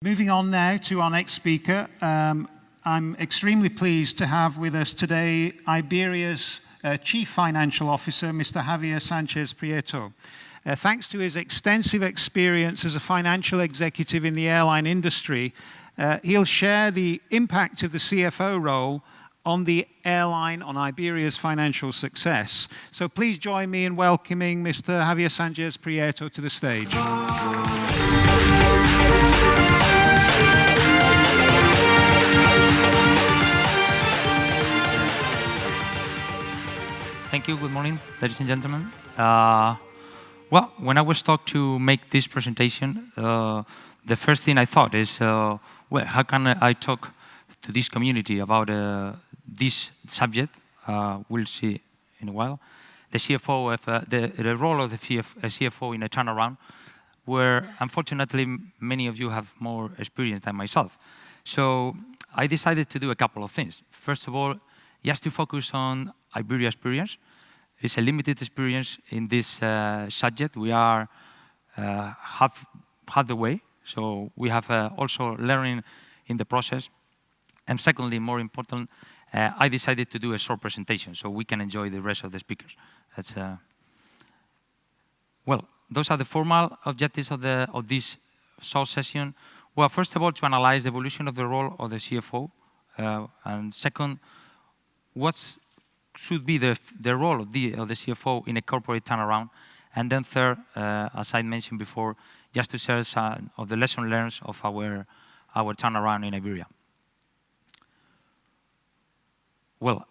Moving on now to our next speaker. I'm extremely pleased to have with us today Iberia's Chief Financial Officer, Mr. Javier Sánchez-Prieto. Thanks to his extensive experience as a financial executive in the airline industry, he'll share the impact of the CFO role on the airline, on Iberia's financial success. So please join me in welcoming Mr. Javier Sánchez-Prieto to the stage. Thank you. Good morning, ladies and gentlemen. Well, when I was taught to make this presentation, the first thing I thought is, well, how can I talk to this community about this subject? We'll see in a while. The CFO of the role of the CFO in a turnaround, where unfortunately many of you have more experience than myself. So I decided to do a couple of things. First of all, just to focus on Iberia experience. It's a limited experience in this subject. We are half the way, so we have also learning in the process. And secondly, more important, I decided to do a short presentation so we can enjoy the rest of the speakers. That's well, those are the formal objectives of this short session. Well, first of all, to analyze the evolution of the role of the CFO, and second, what should be the role of the CFO in a corporate turnaround, and then third, as I mentioned before, just to share some of the lessons learned of our turnaround in Iberia. Well,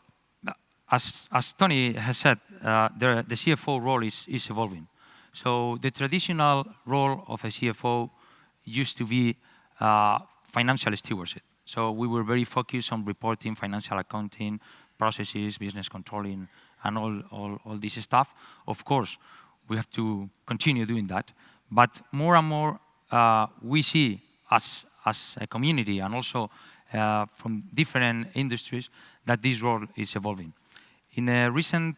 as Tony has said, the CFO role is evolving. So the traditional role of a CFO used to be financial stewardship. So we were very focused on reporting, financial accounting, processes, business controlling, and all this stuff. Of course, we have to continue doing that. But more and more, we see as a community and also from different industries that this role is evolving. In a recent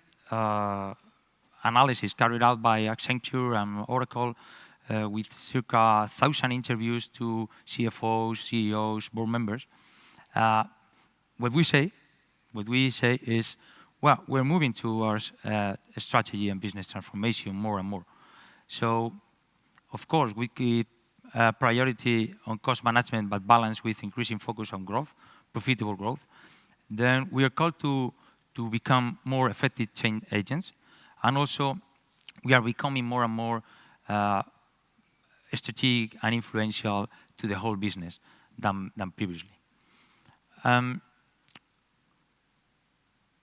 analysis carried out by Accenture and Oracle, with circa 1,000 interviews to CFOs, CEOs, board members, what we say is, well, we're moving towards strategy and business transformation more and more. So, of course, we keep priority on cost management, but balance with increasing focus on growth, profitable growth. Then we are called to become more effective change agents, and also we are becoming more and more strategic and influential to the whole business than previously.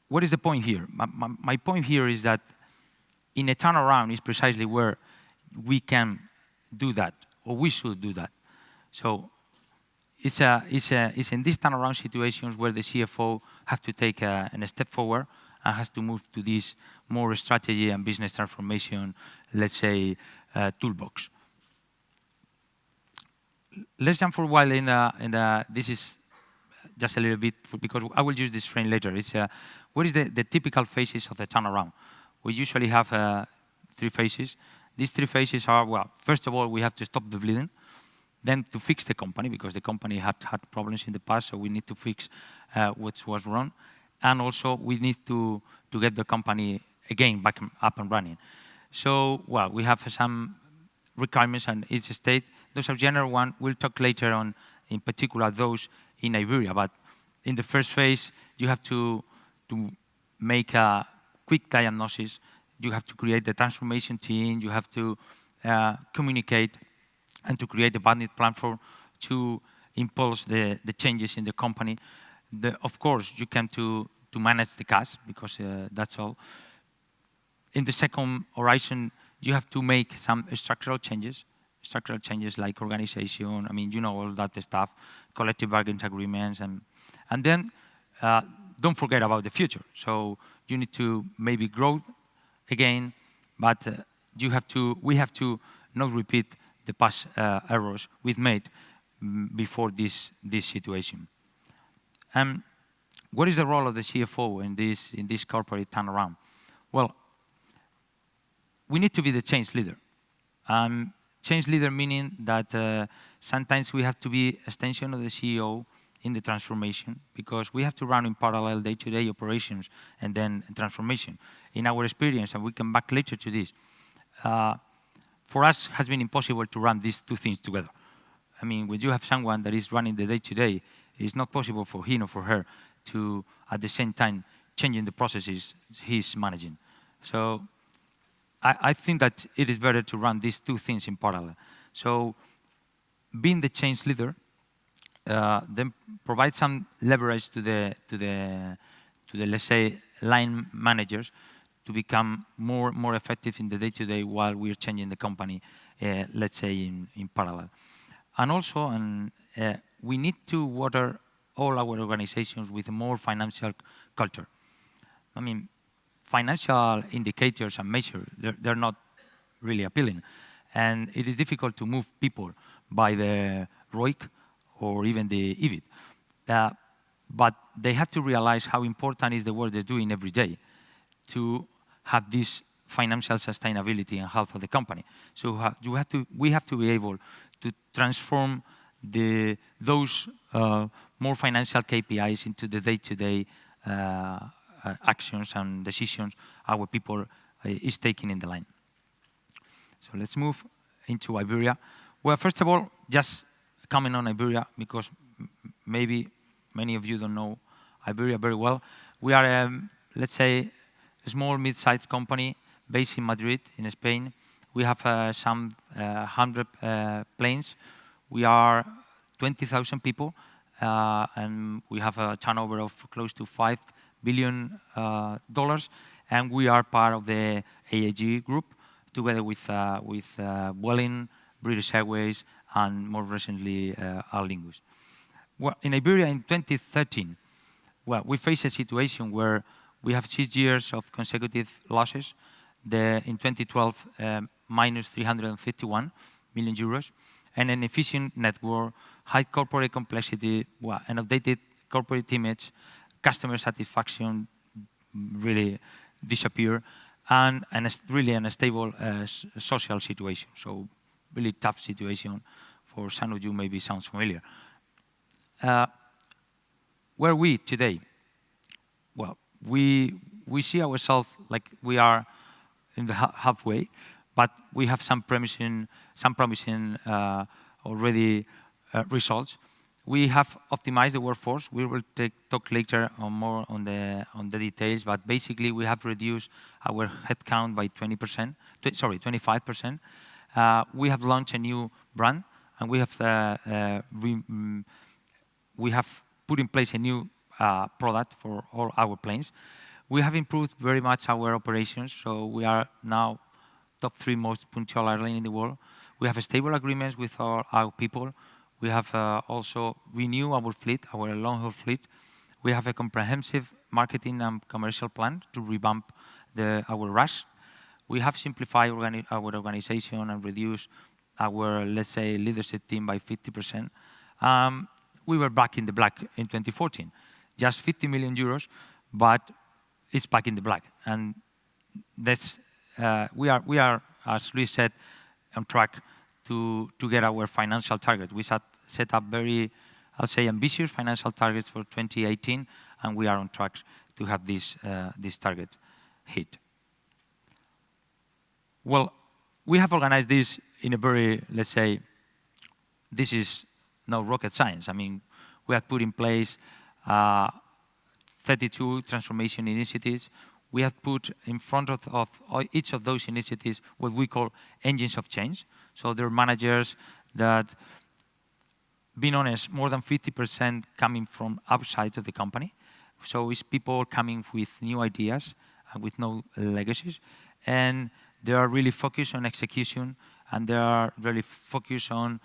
What is the point here? My point here is that in a turnaround is precisely where we can do that, or we should do that. So it's in these turnaround situations where the CFO has to take a step forward and has to move to this more strategy and business transformation, let's say, toolbox. Let's jump for a while this is just a little bit, because I will use this frame later. It's what is the typical phases of the turnaround? We usually have 3 phases. These 3 phases are, well, first of all, we have to stop the bleeding, then to fix the company, because the company had problems in the past, so we need to fix what was wrong. And also, we need to get the company, again, back up and running. So, well, we have some requirements on each state. Those are general ones. We'll talk later on, in particular, those in Iberia. But in the first phase, you have to make a quick diagnosis. You have to create the transformation team. You have to communicate and to create a budget platform to impulse the changes in the company. Of course, you can to manage the cash, because that's all. In the second horizon, you have to make some structural changes like organization. I mean, you know all that stuff, collective bargaining agreements, and then don't forget about the future. So you need to maybe grow again, but we have to not repeat the past errors we've made before this situation. What is the role of the CFO in this corporate turnaround? Well, we need to be the change leader. Change leader meaning that sometimes we have to be extension of the CEO in the transformation, because we have to run in parallel day-to-day operations and then transformation. In our experience, and we come back later to this, for us, has been impossible to run these two things together. I mean, when you have someone that is running the day-to-day, it's not possible for him or for her to, at the same time, changing the processes he's managing. So I think that it is better to run these two things in parallel. So being the change leader, then provide some leverage to the let's say line managers to become more effective in the day-to-day while we're changing the company, let's say in parallel. And also, we need to water all our organizations with a more financial culture. I mean, financial indicators and measures, they're not really appealing. And it is difficult to move people by the ROIC or even the EBIT. But they have to realize how important is the work they're doing every day to have this financial sustainability and health of the company. So we have to be able to transform those more financial KPIs into the day-to-day actions and decisions our people is taking in the line. So let's move into Iberia. Well, first of all, just comment on Iberia, because maybe many of you don't know Iberia very well. We are, let's say, a small, mid-sized company based in Madrid, in Spain. We have some 100 planes. We are 20,000 people, and we have a turnover of close to $5 billion, and we are part of the AAG group, together with Vueling, British Airways, and more recently, Aer Lingus. Well, in Iberia in 2013, well, we faced a situation where we have 6 years of consecutive losses. In 2012, minus 351 million euros, and an efficient network, high corporate complexity, well, an updated corporate image, customer satisfaction really disappear, and really an unstable social situation. So really tough situation. For some of you, maybe sounds familiar. Where are we today? Well, we see ourselves like we are in the halfway, but we have some promising already results. We have optimized the workforce. We will talk later on more on the details, but basically we have reduced our headcount by 25%. We have launched a new brand, and we have put in place a new product for all our planes. We have improved very much our operations, so we are now top 3 most punctual airline in the world. We have stable agreements with our people. We have also renewed our fleet, our long-haul fleet. We have a comprehensive marketing and commercial plan to revamp our rush. We have simplified our organization and reduced our, let's say, leadership team by 50%. We were back in the black in 2014, just 50 million euros, but it's back in the black. And that's, we are, as Luis said, on track to get our financial target. We set up very, I'll say, ambitious financial targets for 2018, and we are on track to have this target hit. Well, we have organized this in a very, let's say, this is no rocket science. I mean, we have put in place 32 transformation initiatives. We have put in front of each of those initiatives what we call engines of change. So there are managers that, being honest, more than 50% coming from outside of the company. So it's people coming with new ideas and with no legacies. And they are really focused on execution, and they are really focused on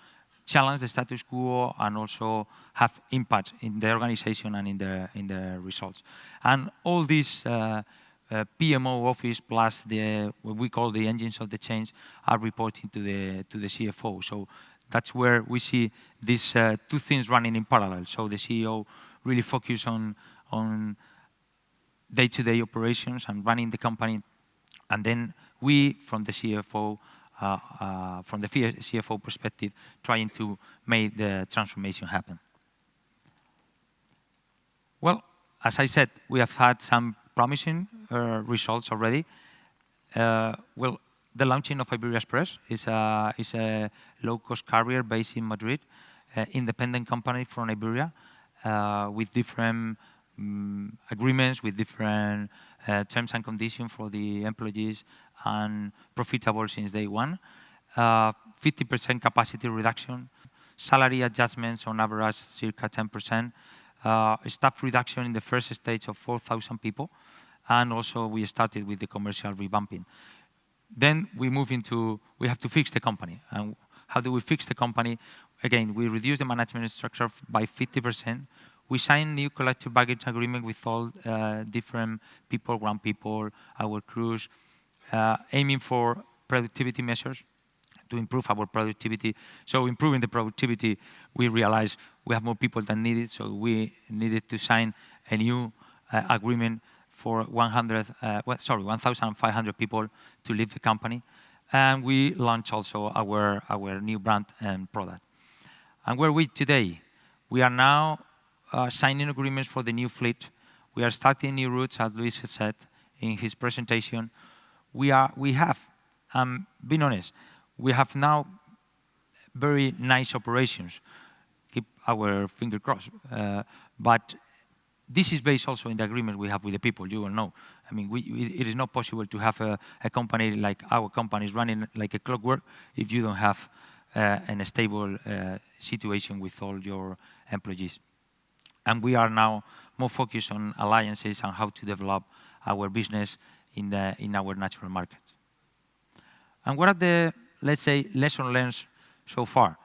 challenge the status quo and also have impact in the organization and in the results. And all these PMO office plus what we call the engines of the change are reporting to the CFO. So that's where we see these two things running in parallel. So the CEO really focus on day-to-day operations and running the company, and then we from the CFO from the CFO perspective, trying to make the transformation happen. Well, as I said, we have had some promising results already. Well, the launching of Iberia Express is a low-cost carrier based in Madrid, independent company from Iberia, with different agreements, with different terms and conditions for the employees, and profitable since day one. 50% capacity reduction, salary adjustments on average circa 10%, staff reduction in the first stage of 4,000 people, and also we started with the commercial revamping. Then we move into, we have to fix the company. And how do we fix the company? Again, we reduce the management structure by 50%. We sign new collective bargaining agreement with all different people, ground people, our crews, aiming for productivity measures to improve our productivity. So improving the productivity, we realized we have more people than needed, so we needed to sign a new agreement for 1,500 people to leave the company. And we launched also our new brand and product. And where are we today? We are now signing agreements for the new fleet. We are starting new routes, as Luis has said in his presentation. We have, being honest, we have now very nice operations. Keep our finger crossed. But this is based also in the agreement we have with the people, you will know. I mean, it is not possible to have a company like our company is running like a clockwork if you don't have a stable situation with all your employees. And we are now more focused on alliances and how to develop our business in our natural markets. And what are the, let's say, lessons learned so far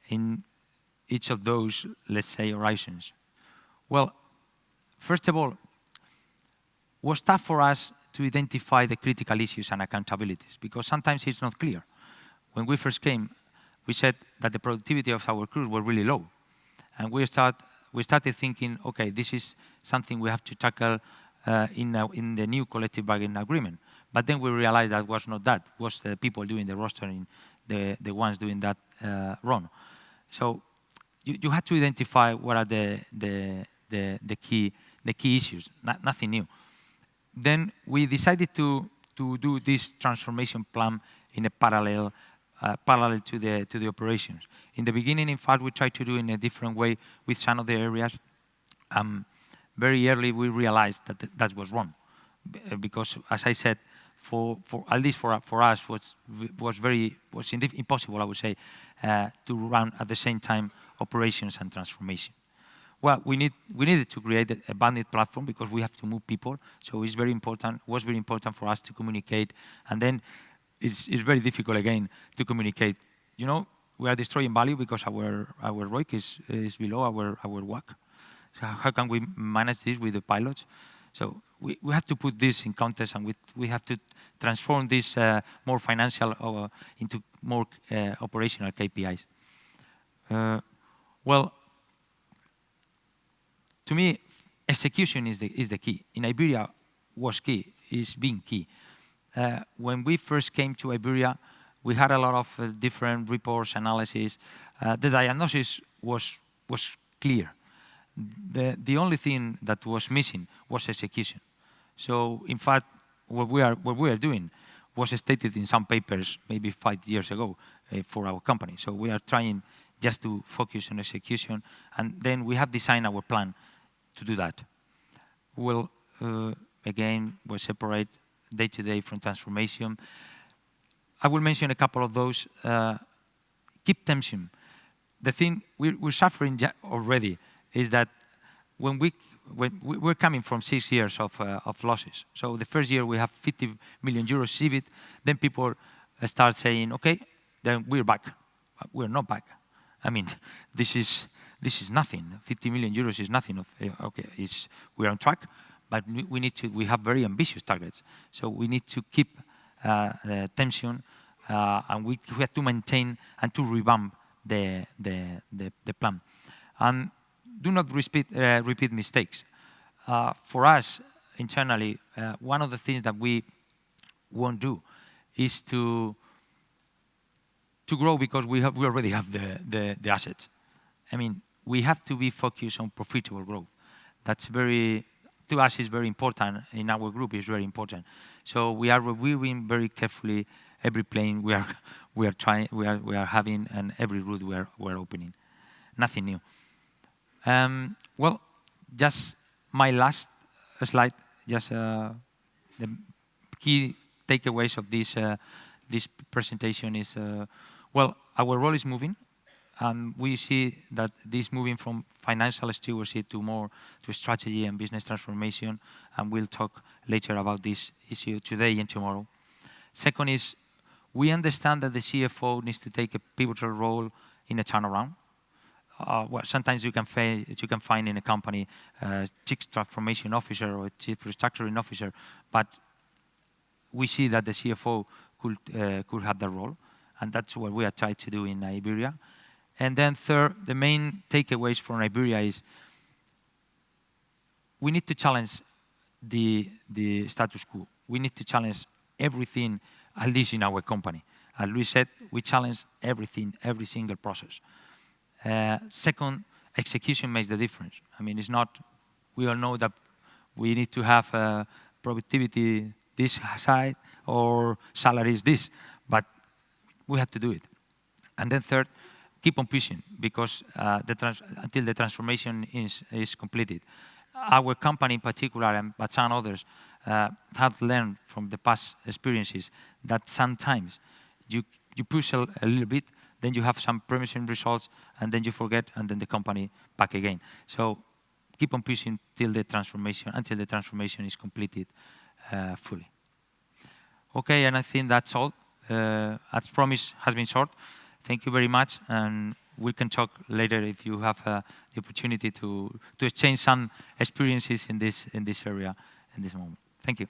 in each of those, let's say, horizons? Well, first of all, it was tough for us to identify the critical issues and accountabilities because sometimes it's not clear. When we first came, we said that the productivity of our crews were really low. And we started thinking, okay, this is something we have to tackle in the new collective bargaining agreement. But then we realized that was not that. It was the people doing the rostering, the ones doing that wrong. So you had to identify what are the key issues, nothing new. Then we decided to do this transformation plan in a parallel to the operations. In the beginning, in fact, we tried to do it in a different way with some of the areas. Very early, we realized that was wrong, because, as I said, at least for us, was impossible, I would say, to run at the same time operations and transformation. Well, we needed to create a banded platform because we have to move people. So it's very important. Was very important for us to communicate, and then it's very difficult again to communicate. You know, we are destroying value because our ROIC is below our WACC. So how can we manage this with the pilots? So we have to put this in context, and we have to transform this more financial into more operational KPIs. Well, to me, execution is the key. In Iberia, was key, is being key. When we first came to Iberia, we had a lot of different reports, analysis. The diagnosis was clear. The only thing that was missing was execution. So, in fact, what we are doing was stated in some papers maybe 5 years ago for our company. So we are trying just to focus on execution, and then we have designed our plan to do that. We'll, again, we'll separate day-to-day from transformation. I will mention a couple of those. Keep tension. The thing we're suffering already is that when we're coming from 6 years of losses. So the first year we have 50 million euros CBIT, then people start saying, okay, then we're back. We're not back. I mean, this is nothing. 50 million euros is nothing. Okay, we're on track, but we have very ambitious targets. So we need to keep the tension, and we have to maintain and to revamp the plan. And do not repeat mistakes. For us, internally, one of the things that we won't do is to to grow because we already have the assets. I mean, we have to be focused on profitable growth. That's to us is very important. In our group, is very important. So we are reviewing very carefully every plane we are having and every route we are opening. Nothing new. Well, just my last slide. Just the key takeaways of this presentation is, well, our role is moving. We see that this moving from financial stewardship to strategy and business transformation, and we'll talk later about this issue today and tomorrow. Second is, we understand that the CFO needs to take a pivotal role in a turnaround. Well, sometimes you can find in a company a chief transformation officer or a chief restructuring officer, but we see that the CFO could have that role, and that's what we are trying to do in Iberia. And then third, the main takeaways from Iberia is we need to challenge the status quo. We need to challenge everything, at least in our company. As Luis said, we challenge everything, every single process. Second, execution makes the difference. I mean, it's not, we all know that we need to have productivity this side or salaries this, but we have to do it. And then third, keep on pushing because until the transformation is completed. Our company in particular, but some others, have learned from the past experiences that sometimes you push a little bit, then you have some promising results, and then you forget, and then the company back again. So keep on pushing until the transformation is completed fully. Okay, and I think that's all. As promised, has been short. Thank you very much, and we can talk later if you have the opportunity to exchange some experiences in this area in this moment. Thank you.